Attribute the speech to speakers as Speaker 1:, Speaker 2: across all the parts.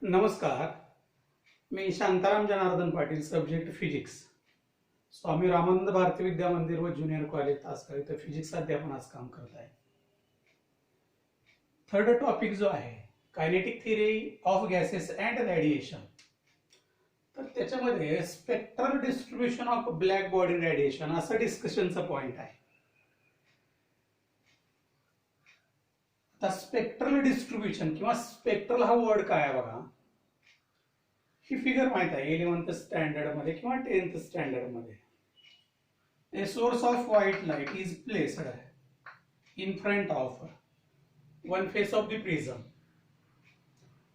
Speaker 1: नमस्कार. मी Shantaram Janardan Patil, subject physics, Swami Ramanand Bharti विद्या मंदिर व ज्युनियर कॉलेज तासगाव इथं फिजिक्स अध्यापनाचं काम करत आहे. थर्ड टॉपिक जो आहे kinetic theory of gases and radiation, तर त्याच्यामध्ये spectral distribution of black body radiation असं डिस्कशनचा पॉइंट आहे. आता स्पेक्ट्रल डिस्ट्रीब्युशन किंवा स्पेक्ट्रल हा वर्ड काय आहे बघा. ही फिगर माहित आहे 11th स्टँडर्ड मध्ये किंवा 10th स्टँडर्ड मध्ये. A source of white light is placed in front of one face of the prism.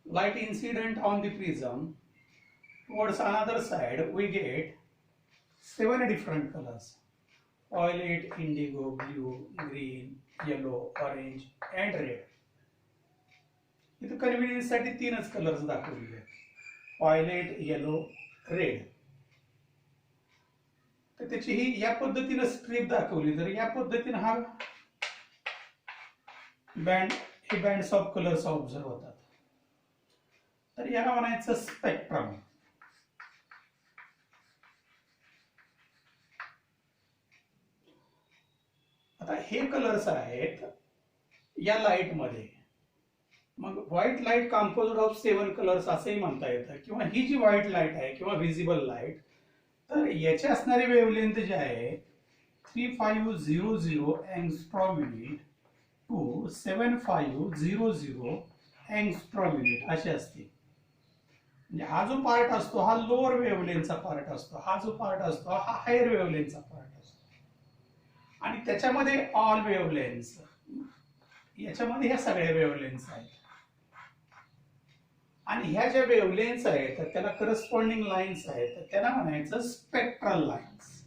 Speaker 1: Light incident on the prism towards another side, we get 7 different colors: violet, indigo, blue, green, yellow, orange and red. इथं convenience साठी 3च colours दाखवलेले आहेत: violet, yellow, red. तर त्याची ही या पद्धतीने strip दाखवली तर या पद्धतीने हा हे बँड्स ऑफ कलर्स ऑब्झर्व होतात. तर याला म्हणायचं स्पेक्ट्रम. आता हे कलर्स आहेत या लाईट मध्ये. मग white light composed of 7 colours असंही म्हणता येतं, किंवा ही जी व्हाईट लाईट आहे किंवा व्हिजिबल लाईट, तर याची असणारी वेव्हलेंथ जी आहे 3500 angstrom unit to 7500 angstrom unit अशी असते. म्हणजे हा जो पार्ट असतो हा लोअर वेव्हलेंथचा पार्ट असतो, हा जो पार्ट असतो हा हायर वेव्हलेंथचा पार्ट असतो. आणि त्याच्यामध्ये ऑल वेव्हलेंथ्स, याच्यामध्ये ह्या सगळ्या वेव्हलेंथ्स आहेत. आणि ह्या ज्या वेव्हलेंथ्स आहेत तर त्याला करस्पॉन्डिंग लाईन्स आहेत, तर त्याला म्हणायचं स्पेक्ट्रल लाईन्स.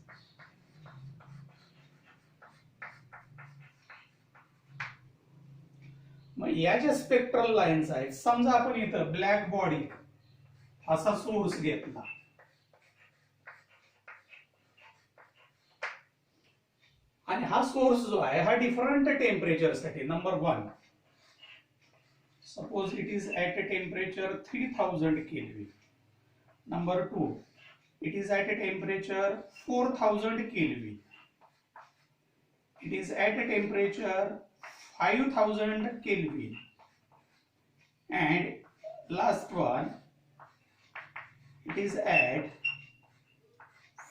Speaker 1: मग या ज्या स्पेक्ट्रल लाईन्स आहेत, समजा आपण इथं ब्लॅक बॉडी असा सोर्स घेतला आणि हा सोर्स जो आहे हा डिफरंट टेम्परेचर साठी, number 1, suppose it is at a temperature 3000 Kelvin. Number 2, it is at a temperature 4000 Kelvin. It is at a temperature 5000 Kelvin. And last one, it is at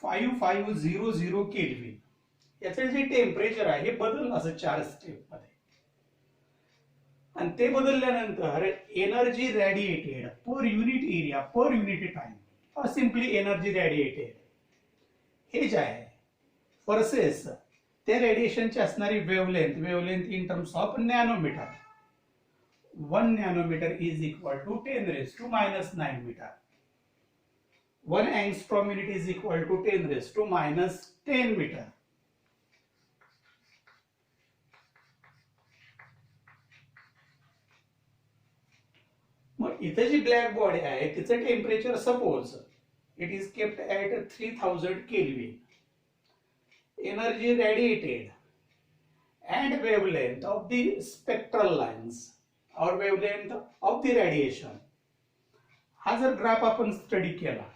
Speaker 1: 5500 Kelvin. याचं जे temperature आहे हे बदललं असं 4 step मध्ये. आणि ते बदलल्यानंतर energy radiated per unit area per unit time, और simply energy radiated हे जे आहे वर्सेस त्या रेडिएशनची असणारी wavelength in terms of nanometre. 1 nanometre is equal to 10⁻⁻9 metre. 1 angstrom unit is equal to 10⁻10 metre. मग इथे जी ब्लॅक बॉडी आहे तिचं temperature suppose it is kept at 3000 kelvin. Energy radiated and wavelength of the spectral lines or wavelength of the radiation, हा जर graph आपण study केला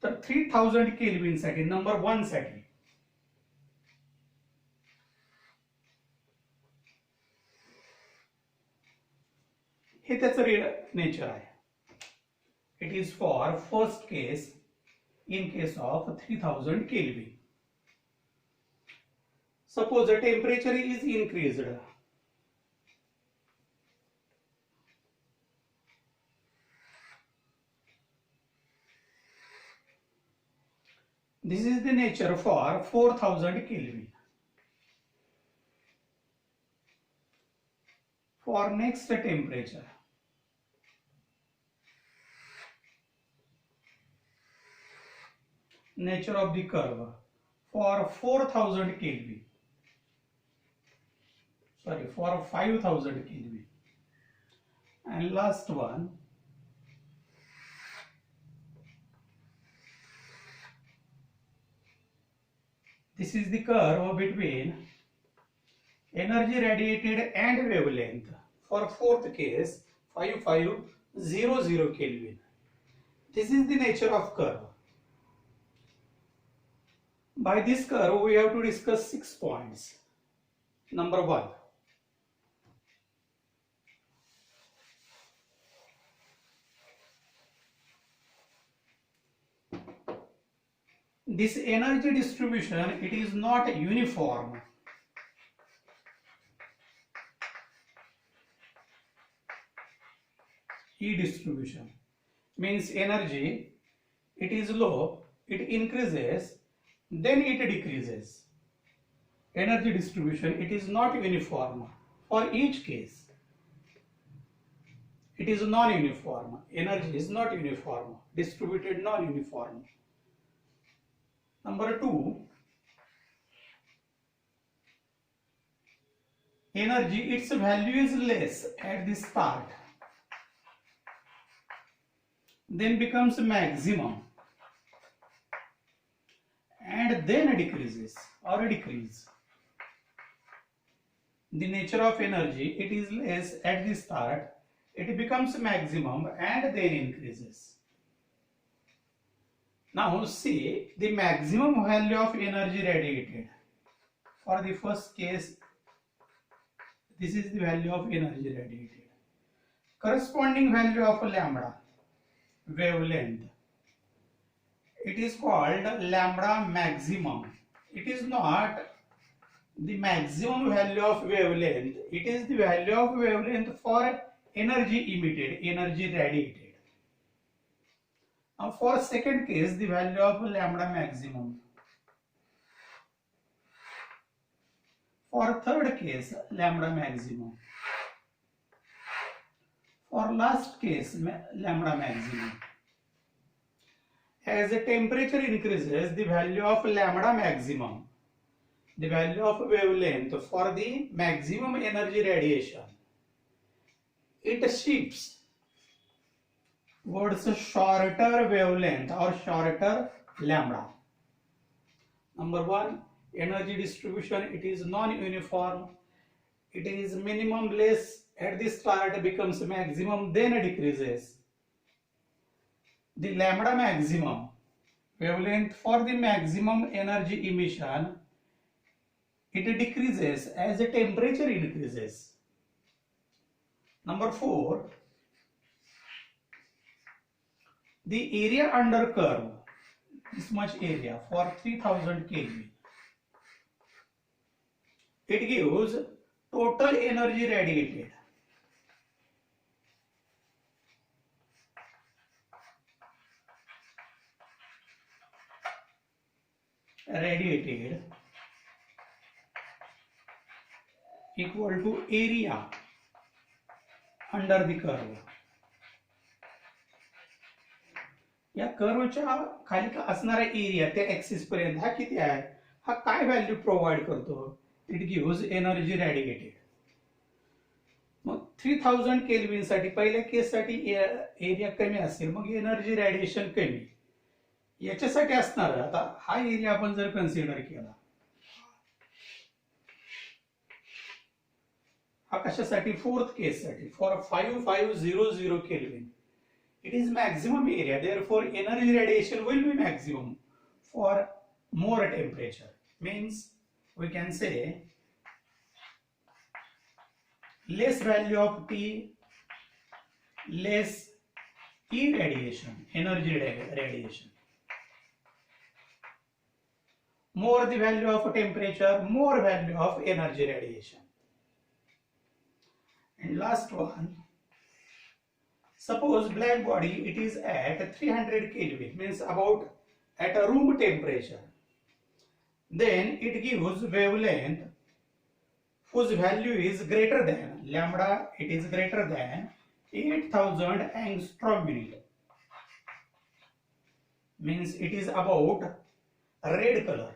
Speaker 1: तर 3000 केल्विन साठी, नंबर 1 साठी हे त्याचं नेचर आहे. It is for first case in case of 3000 kelvin. Suppose the temperature is increased. This is the nature for 4000 Kelvin. For next temperature, nature of the curve for 4000 Kelvin. Sorry, for 5000 Kelvin. And last one, this is the curve between energy radiated and wavelength. For fourth case, 5500 0 Kelvin. This is the nature of curve. By this curve, we have to discuss 6 points. Number 1. This energy distribution, it is not uniform. E distribution means energy, it is low, it increases, then it decreases. Energy distribution, it is not uniform for each case. It is non-uniform. Energy is not uniform, distributed non-uniform. Number 2, energy, its value is less at the start, then becomes maximum, and then decreases or decrease. The nature of energy, it is less at the start, it becomes maximum and then increases. Now see the maximum value of energy radiated. For the first case, this is the value of energy radiated. Corresponding value of lambda, wavelength, it is called lambda maximum. It is not the maximum value of wavelength, it is the value of wavelength for energy emitted, energy radiated. Now for second case, the value of lambda maximum. For third case, lambda maximum. For last case, lambda maximum. As the temperature increases, the value of lambda maximum, the value of wavelength for the maximum energy radiation, it shifts towards a shorter wavelength or shorter lambda. Number 1, energy distribution, it is non-uniform. It is minimum less at the start, becomes maximum, then decreases. The lambda maximum, wavelength for the maximum energy emission, it decreases as the temperature increases. Number 4, the area under curve, this much area for 3000 Kelvin, it gives total energy radiated. Equal to area under the curve. या कर्वच्या खाली असणारा area त्या axis पर्यंत हा किती आहे, हा काय व्हॅल्यू प्रोव्हाइड करतो, इट गिव्हज एनर्जी रॅडिएटेड. मग 3000 केल्विन साठी पहिल्या केस साठी एरिया कमी असेल, मग एनर्जी रॅडिएशन कमी. याच्यासाठी असणार आता हा एरिया आपण जर कन्सिडर केला, हा कशासाठी, फोर्थ केस साठी, for 5500 kelvin it is maximum area, therefore energy radiation will be maximum for more temperature. Means we can say less value of T, less E radiation, energy radiation. More the value of temperature, more value of energy radiation. And last one, suppose black body, it is at 300 Kelvin, means about at a room temperature. Then it gives wavelength whose value is greater than lambda, it is greater than 8000 angstrom unit. Means it is about red color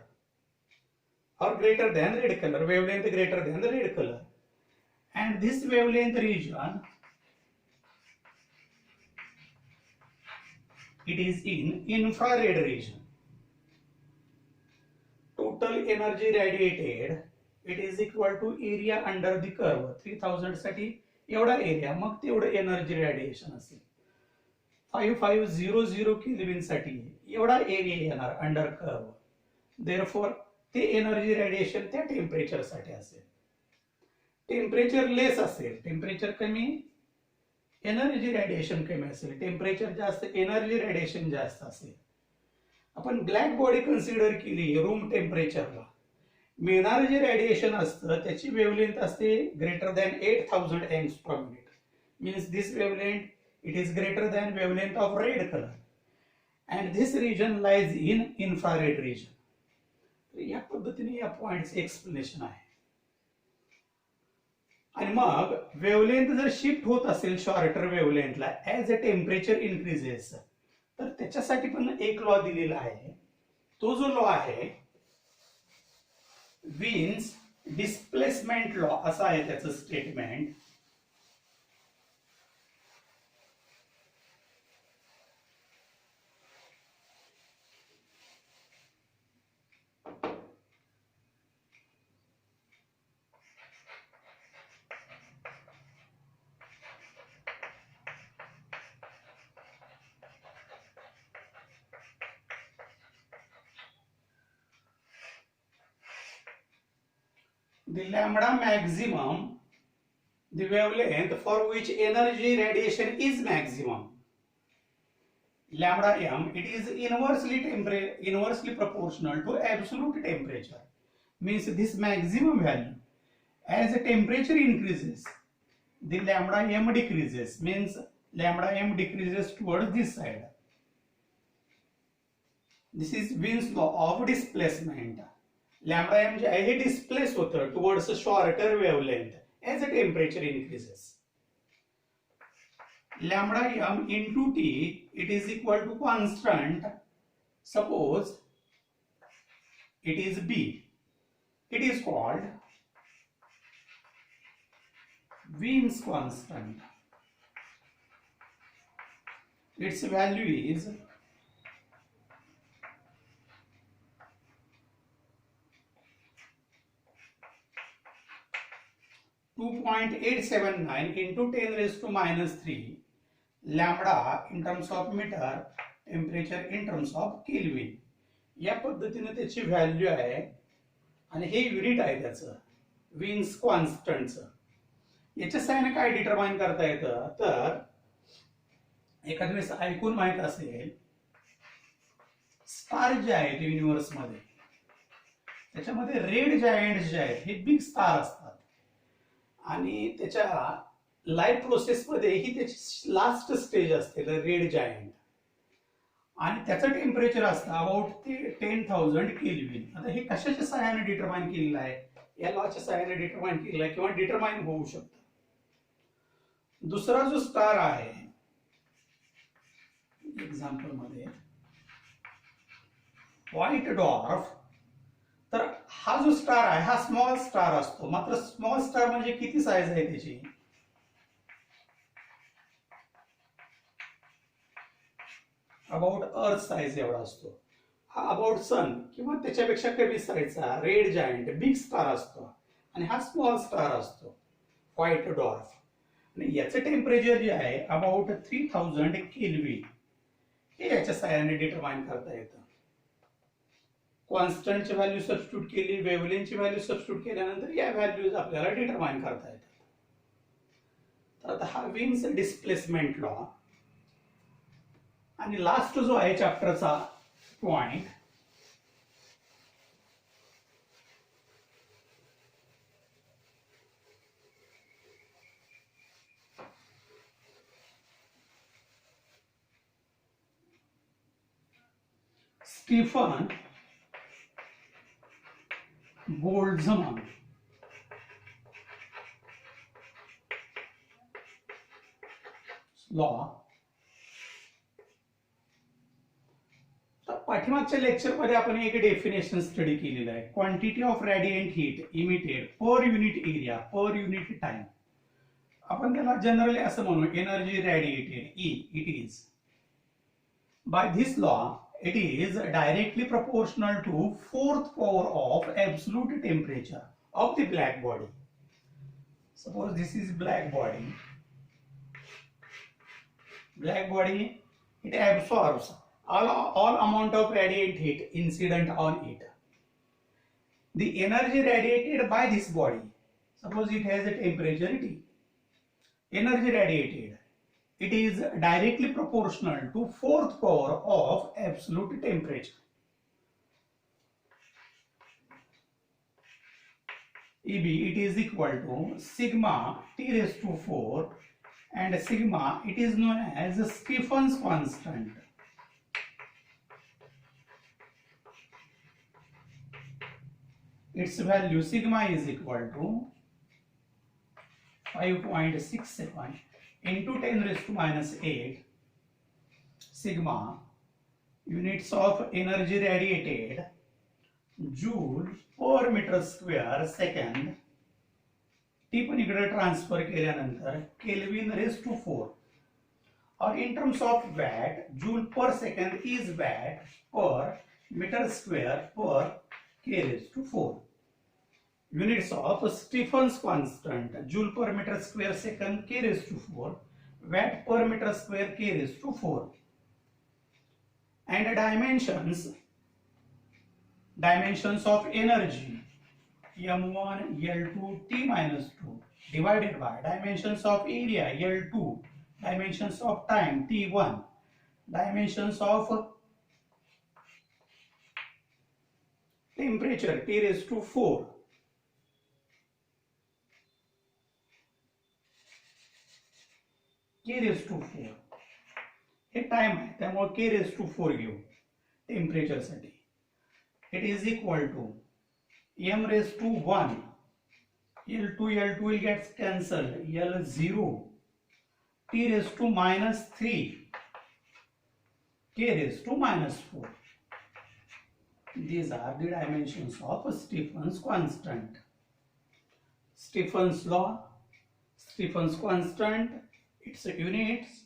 Speaker 1: or greater than red color, wavelength greater than the red color. And this wavelength region, it is in infrared region. Total energy radiated, it is equal to area under the curve. 3000 साठी एवढा area, मग तेवढं energy radiation असेल. 5500 kelvin साठी एवढा area येणार under curve. Therefore ते energy radiation त्या temperature साठी असेल. टेम्परेचर लेस असेल, टेम्परेचर कमी, एनर्जी रेडिएशन कमी असेल. टेम्परेचर जास्त, एनर्जी रेडिएशन जास्त असेल. आपण ब्लॅक बॉडी कन्सिडर केली रूम टेम्परेचरला, मिळणारं जे रेडिएशन असतं त्याची वेवलेंथ असते greater than 8000 एंग्स per minute. Means this wavelength it is greater than wavelength of red color and this region lies in infrared region. या पद्धतीने या पॉइंटचे एक्सप्लेनेशन आहे. आणि मग वेवलेंथ जर शिफ्ट होत असेल शॉर्टर वेवलेंथला ऍज अ टेम्परेचर इन्क्रीजेस, तर त्याच्यासाठी पण एक लॉ दिलेला आहे. तो जो लॉ आहे वीन्स डिस्प्लेसमेंट लॉ असा आहे त्याचं statement. The lambda maximum, the wavelength for which energy radiation is maximum. Lambda m, it is inversely proportional to absolute temperature. Means this maximum value, as the temperature increases, the lambda m decreases. Means lambda m decreases towards this side. This is Wien's law of displacement. Lambda M जे आहे हे displace होतं towards shorter wavelength as a temperature increases. Lambda M into T it is equal to constant. Suppose it is B, it is called Wien's constant. Its value is 2.879 into 10 raised to minus 3 lambda in terms of meter, temperature in terms of Kelvin. या पद्धतीने त्याची value आहे आणि हे unit आहे त्याचं wins कॉन्स्टंटचं. याच्या साहाय्याने काय डिटरमाइन करता येतं, तर एखाद्या वेळेस ऐकून माहित असेल स्टार जे आहेत युनिव्हर्स मध्ये त्याच्यामध्ये रेड जायंट्स जे आहेत हे बिग स्टार असतात आणि त्याच्या लाईफ प्रोसेस मध्ये ही त्याची लास्ट स्टेज असते रेड जायंट आणि त्याचं टेम्परेचर असतं अबाउट 10,000 केल्विन. आता हे कशाच्या सहाय्याने डिटरमाइन केलेलं आहे, या लॉच्या सहाय्याने डिटरमाइन केलेलं आहे किंवा डिटरमाइन होऊ शकतं. दुसरा जो स्टार आहे एक्झाम्पल मध्ये व्हाईट डॉर्फ, तर हा जो स्टार आहे हा स्मॉल स्टार असतो. मात्र स्मॉल स्टार म्हणजे किती साईज आहे त्याची, अबाउट अर्थ साईज एवढा असतो. हा अबाउट सन किंवा त्याच्यापेक्षा कमी साईजचा रेड जायंट बिग स्टार असतो आणि हा स्मॉल स्टार असतो व्हाईट डॉर्फ. आणि याचं टेम्परेचर जे आहे अबाउट 3000 केल्विन हे याच्या साहाय्याने डिटरमाइन करता येतं. कॉन्स्टंटची व्हॅल्यू सबस्टिट्यूट केली, वेव्हलेंथची व्हॅल्यू सबस्टिट्यूट केल्यानंतर या व्हॅल्यूज आपल्याला डिटरमाइन करता येतात. तर आता हा विन्स डिस्प्लेसमेंट लॉ. आणि लास्ट जो आहे चॅप्टरचा पॉइंट स्टीफन बोल्ट्झमन लॉ. पाठीमागच्या लेक्चर मध्ये आपण एक डेफिनेशन स्टडी केलेलं आहे. Quantity of radiant heat emitted per unit area per unit time. आपण त्याला जनरली असं म्हणू energy radiated E. It is by this law it is directly proportional to 4th power of absolute temperature of the black body. Suppose this is black body. Black body it absorbs all amount of radiant heat incident on it. The energy radiated by this body, suppose it has a temperature T, energy radiated, it is directly proportional to fourth power of absolute temperature. EB, it is equal to sigma T raised to 4, and sigma, it is known as Stephen's constant. Its value sigma is equal to 5.67 into 10 raised to minus 8 sigma units of energy radiated joule per meter square second. T पण इकडे transfer केल्यानंतर kelvin raise to 4, और in terms of watt, joule per second is watt per meter square per k raised to 4. Units of Stephen's constant, joule per meter square second k raised to 4, watt per meter square k raised to 4. And dimensions of energy M1 L2 T minus 2 divided by dimensions of area L2, dimensions of time T1, dimensions of temperature T raised to 4. K raised to 4 हे time आहे त्यामुळे K raised to 4 घेऊ temperature साठी. It is equal to M raised to 1, L2 will get cancelled, L0, T raised to minus 3, K raised to minus 4. These are the dimensions of Stephen's constant. Stephen's law, Stephen's constant, its units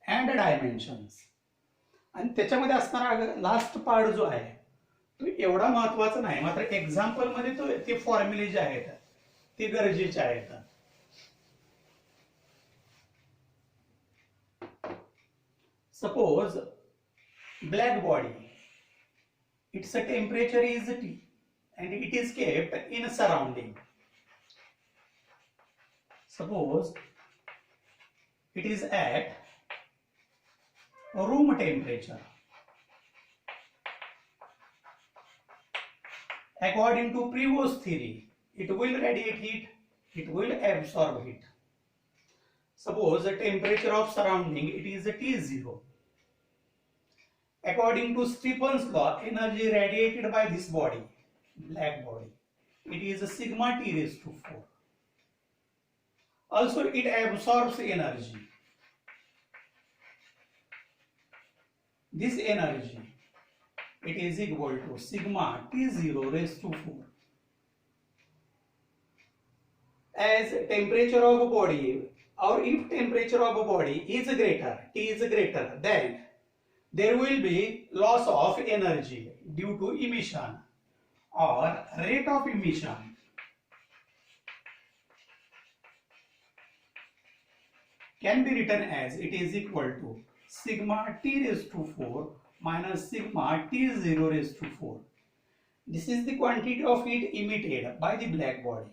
Speaker 1: and dimensions. आणि त्याच्यामध्ये असणारा last part जो आहे तो एवढा महत्वाचा नाही, मात्र एक्झाम्पल मध्ये तो ते फॉर्म्युले जे आहेत ते गरजेचे आहेत. Suppose black body, its temperature is T and it is kept in a surrounding. Suppose it is at room temperature. According to previous theory, it will radiate heat, it will absorb heat. Suppose the temperature of surrounding, it is T0. According to Stephen's law, energy radiated by this body, black body, it is sigma T raised to 4. Also, it absorbs energy. This energy, it is equal to sigma T0 raised to 4. As temperature of a body, or if temperature of a body is greater, T is greater, then there will be loss of energy due to emission, or rate of emission can be written as it is equal to sigma T raised to 4 minus sigma T0 raised to 4. This is the quantity of heat emitted by the black body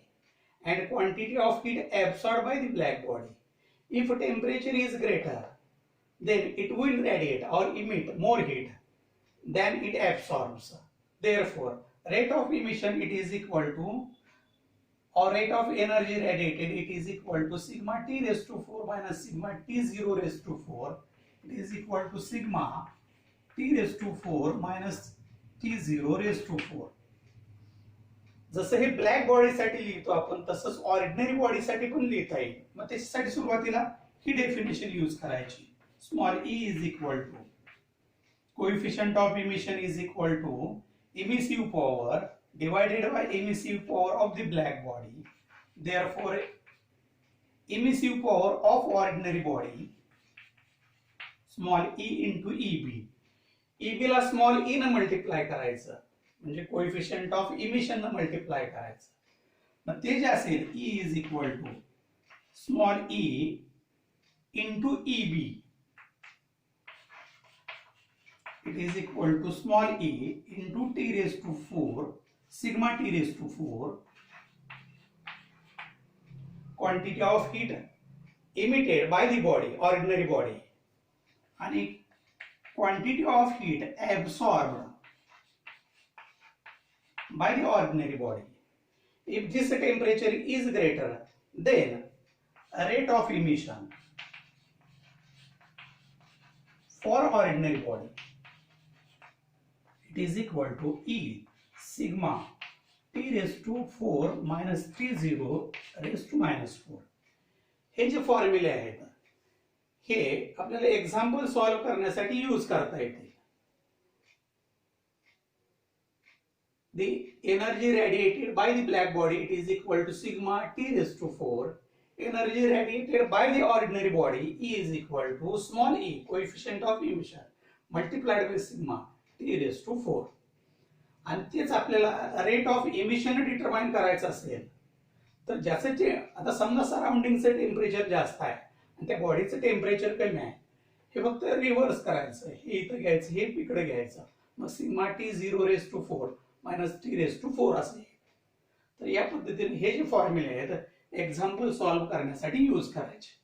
Speaker 1: and quantity of heat absorbed by the black body. If temperature is greater, then it will radiate or emit more heat than it absorbs. Therefore, rate of emission it is equal to, or rate of energy radiated, it is equal to sigma T raised to 4 minus sigma T0 raised to 4. It is equal to sigma T raised to 4 minus T0 raised to 4. जसं हे black body साठी लिहितो आपण, तसंच ordinary body साठी पण लिहिता येईल. मग त्याच्यासाठी सुरुवातीला ही डेफिनेशन यूज करायची. Small e is equal to coefficient of emission is equal to emissive power divided by emissive power of the black body. Therefore, emissive power of ordinary body, small e into EB. EB La small e न multiply करायचं, म्हणजे coefficient of emission न multiply करायचं. मग ते जे असेल e is equal to small e into EB. it is equal to small e into t raised to 4 sigma t raised to 4 quantity of heat emitted by the body, ordinary body, and quantity of heat absorbed by the ordinary body. If this temperature is greater, then rate of emission for ordinary body, it is equal to E sigma t raised to 4 minus T0 raised to minus 4. हे जे फॉर्म्युले आहेत हे आपल्याला example solve करण्यासाठी use करता येतील. The energy radiated by the black body, it is equal to sigma t raised to 4. Energy radiated by the ordinary body, E is equal to small e, coefficient of emission, multiplied with sigma t raised to 4. आणि तेच आपल्याला rate of emission determine करायचं असेल तर ज्याचं ते आता समजा सराउंडिंगचं टेम्परेचर जास्त आहे आणि त्या बॉडीचं टेम्परेचर कमी आहे, हे फक्त रिव्हर्स करायचं, हे इथं घ्यायचं, हे इकडे घ्यायचं, मग sigma T 0 raise to 4 minus T raise to 4 असे. तर या पद्धतीने हे जे फॉर्म्युले आहेत एक्झाम्पल सॉल्व्ह करण्यासाठी यूज करायचे.